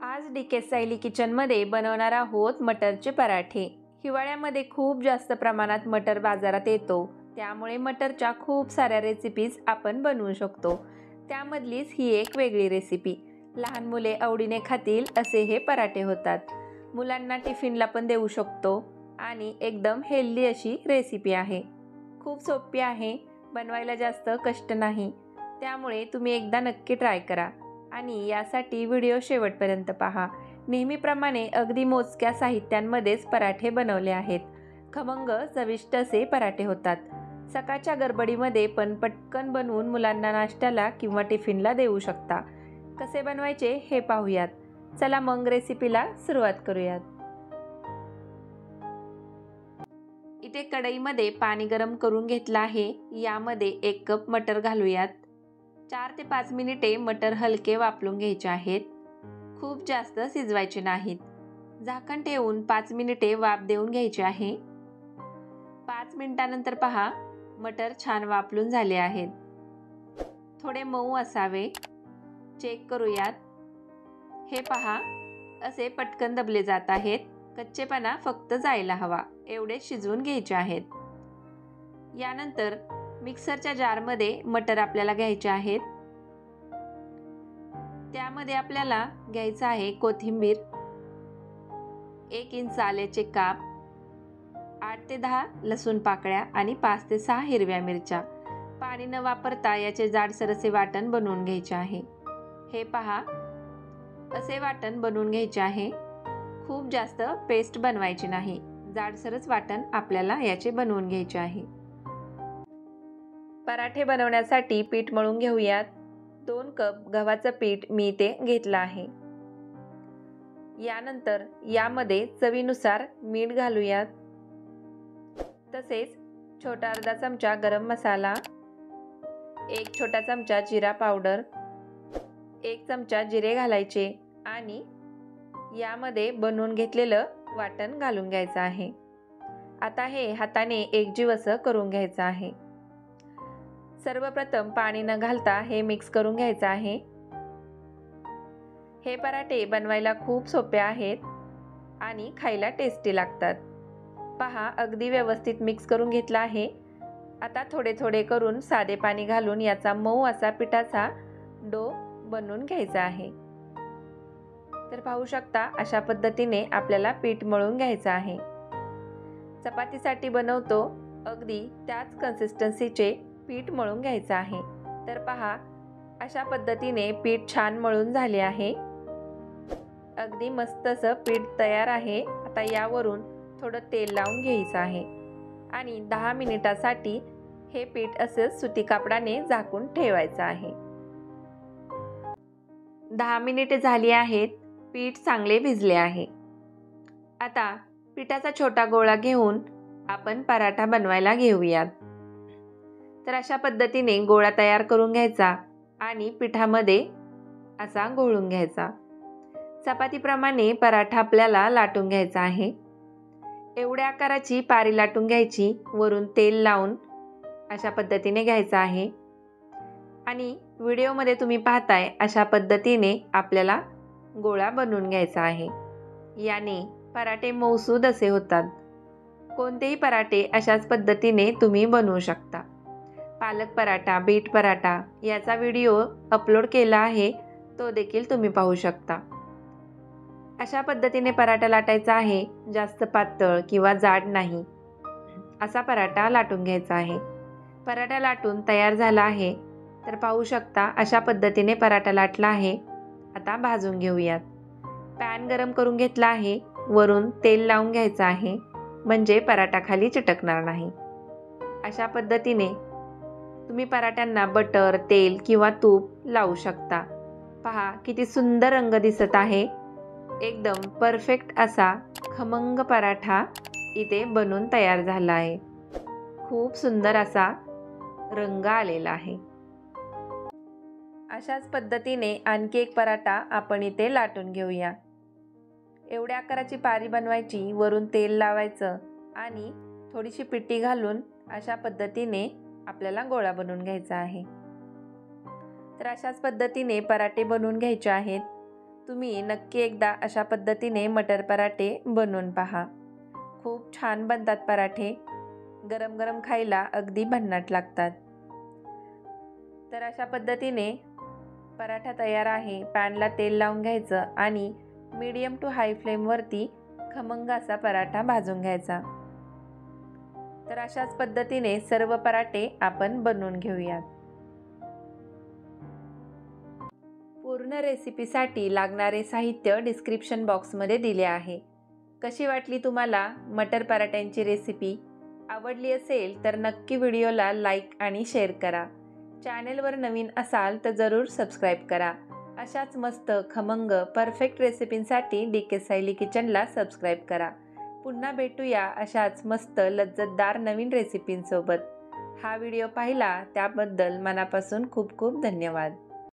आज DK style किचनमध्ये बनवणार आहोत मटरचे पराठे। हिवाळ्यामध्ये खूप जास्त प्रमाणात मटर बाजारात येतो, त्यामुळे मटरच्या खूप साऱ्या रेसिपीज आपण बनवू शकतो। त्यामधलीच ही एक वेगळी रेसिपी, लहान मुले आवडीने खातील असे हे पराठे होतात। मुलांना टिफिनला पण देऊ शकतो आणि एकदम हेल्दी अशी रेसिपी आहे। खूप सोपी आहे, बनवायला जास्त कष्ट नाही, त्यामुळे तुम्ही एकदा नक्की ट्राय करा आणि यासाठी व्हिडिओ शेवटपर्यंत पहा। नेहमीप्रमाणे अगदी मोजक्या साहित्यांमध्येच पराठे बनवले आहेत। खमंग चविष्ट असे पराठे होतात। सकाळच्या गडबडीमध्ये पण पटकन बनवून मुलांना नाश्त्याला किंवा टिफिनला देऊ शकता। कसे बनवायचे हे पाहूयात। चला मग रेसिपीला सुरुवात करूयात। इथे कढईमध्ये पाणी गरम करून घेतलं आहे। यामध्ये 1 कप मटर घालूयात। 4 ते 5 मिनिटे मटर हलके वाफलून घ्यायचे आहेत। खूप जास्त शिजवायचे नाहीत। झाकण ठेवून 5 मिनिटे वाफ देऊन घ्यायची आहे। 5 मिनिटांनंतर पहा, मटर छान वाफलून झाले आहेत। थोडे मऊ असावे, चेक करूयात। हे पहा, असे पटकन दबले जात आहेत। कच्चेपणा फक्त जायला हवा एवढे शिजवून घ्यायचे आहेत। यानंतर मिक्सरच्या जारमध्ये मटर आपल्याला घ्यायचे आहेत। त्यामध्ये आपल्याला घ्यायचं आहे कोथिंबीर, 1 इंच आल्याचे काप, 8 ते 10 लसूण पाकळ्या आणि 5 ते 6 हिरव्या मिरच्या। पाणी न वापरता याचे जाडसर असे वाटण बनवून घ्यायचे आहे। हे पहा, असे वाटण बनवून घ्यायचे आहे। खूप जास्त पेस्ट बनवायची नाही, जाडसरच वाटण आपल्याला याचे बनवून घ्यायचे आहे। पराठे बनवण्यासाठी पीठ मळून घेऊयात। 2 कप गव्हाचं पीठ मी इथे घेतलं आहे। यानंतर यामध्ये चवीनुसार मीठ घालूयात। तसेच छोटा अर्धा चमचा गरम मसाला, 1 छोटा चमचा जिरा पावडर, 1 चमचा जिरे घालायचे आणि यामध्ये बनवून घेतलेलं वाटण घालून घ्यायचं आहे। आता हे हाताने एकजीव असं करून घ्यायचं आहे। सर्वप्रथम पाणी न घालता हे मिक्स करून घ्यायचं आहे। हे पराठे बनवायला खूप सोपे आहेत आणि खायला टेस्टी लागतात। पहा, अगदी व्यवस्थित मिक्स करून घेतला आहे। आता थोडे थोडे करून साधे पाणी घालून याचा मऊ असा पिठाचा डो बनवून घ्यायचा आहे। तर पाहू शकता, अशा पद्धतीने आपल्याला पीठ मळून घ्यायचं आहे। चपातीसाठी बनवतो अगदी त्याच कन्सिस्टन्सीचे पीठ मळून घ्यायचं आहे। तर पहा, अशा पद्धतीने पीठ छान मळून झाले आहे। अगदी मस्त असं पीठ तयार आहे। आता यावरून थोडं तेल लावून घ्यायचं आहे आणि 10 मिनिटासाठी हे पीठ असंच सुती कापडाने झाकून ठेवायचं आहे। 10 मिनिटे झाली आहेत, पीठ चांगले भिजले आहे। आता पिठाचा छोटा गोळा घेऊन आपण पराठा बनवायला घेऊयात। तर अशा पद्धतीने गोळा तयार करून घ्यायचा आणि पिठामध्ये असा घोळून घ्यायचा। चपातीप्रमाणे पराठा आपल्याला लाटून घ्यायचा आहे। एवढ्या आकाराची पारी लाटून घ्यायची, वरून तेल लावून अशा पद्धतीने घ्यायचं आहे आणि व्हिडिओमध्ये तुम्ही पाहताय अशा पद्धतीने आपल्याला गोळा बनवून घ्यायचा आहे। याने पराठे मऊसूद असे होतात। कोणतेही पराठे अशाच पद्धतीने तुम्ही बनवू शकता। पालक पराठा, बीट पराठा याचा व्हिडिओ अपलोड केला आहे, तो देखील तुम्ही पाहू शकता। अशा पद्धतीने पराठा लाटायचा आहे, जास्त पातळ किंवा जाड नाही, असा पराठा लाटून घ्यायचा आहे। पराठा लाटून तयार झाला आहे। तर पाहू शकता, अशा पद्धतीने पराठा लाटला आहे। आता भाजून घेऊयात। पॅन गरम करून घेतला आहे, वरून तेल लावून घ्यायचं आहे, म्हणजे पराठा खाली चिटकणार नाही। अशा पद्धतीने तुम्ही पराठ्यांना बटर, तेल किंवा तूप लावू शकता। पहा, किती सुंदर रंग दिसत आहे। एकदम परफेक्ट असा खमंग पराठा इथे बनून तयार झाला आहे। खूप सुंदर असा रंग आलेला आहे। अशाच पद्धतीने आणखी एक पराठा आपण इथे लाटून घेऊया। एवढ्या आकाराची पारी बनवायची, वरून तेल लावायचं आणि थोडीशी पिठी घालून अशा पद्धतीने आपल्याला गोळा बनवून घ्यायचा आहे। तर अशाच पद्धतीने पराठे बनवून घ्यायचे आहेत। तुम्ही नक्की एकदा अशा पद्धतीने मटर पराठे बनवून पहा. खूप छान बनतात पराठे. गरम गरम खायला अगदी भन्नाट लागतात. तर अशा पद्धतीने पराठा तयार आहे. पॅनला तेल लावून घ्यायचं आणि मीडियम टू हाय फ्लेमवरती खमंग असा पराठा भाजून घ्यायचा. तर अशाच पद्धतीने सर्व पराठे आपण बनवून घेऊयात. पूर्ण रेसिपीसाठी लागणारे साहित्य डिस्क्रिप्शन बॉक्समध्ये दिले आहे. कशी वाटली तुम्हाला मटर पराठ्यांची रेसिपी? आवडली असेल तर नक्की व्हिडिओला लाईक आणि शेअर करा. चॅनेलवर नवीन असाल तर जरूर सबस्क्राईब करा. अशाच मस्त खमंग परफेक्ट रेसिपींसाठी DK सायली किचनला सबस्क्राईब करा. पुन्हा भेटूया अशाच मस्त लज्जतदार नवीन रेसिपींसोबत. हा व्हिडिओ पाहिला त्याबद्दल मनापासून खूप खूप धन्यवाद.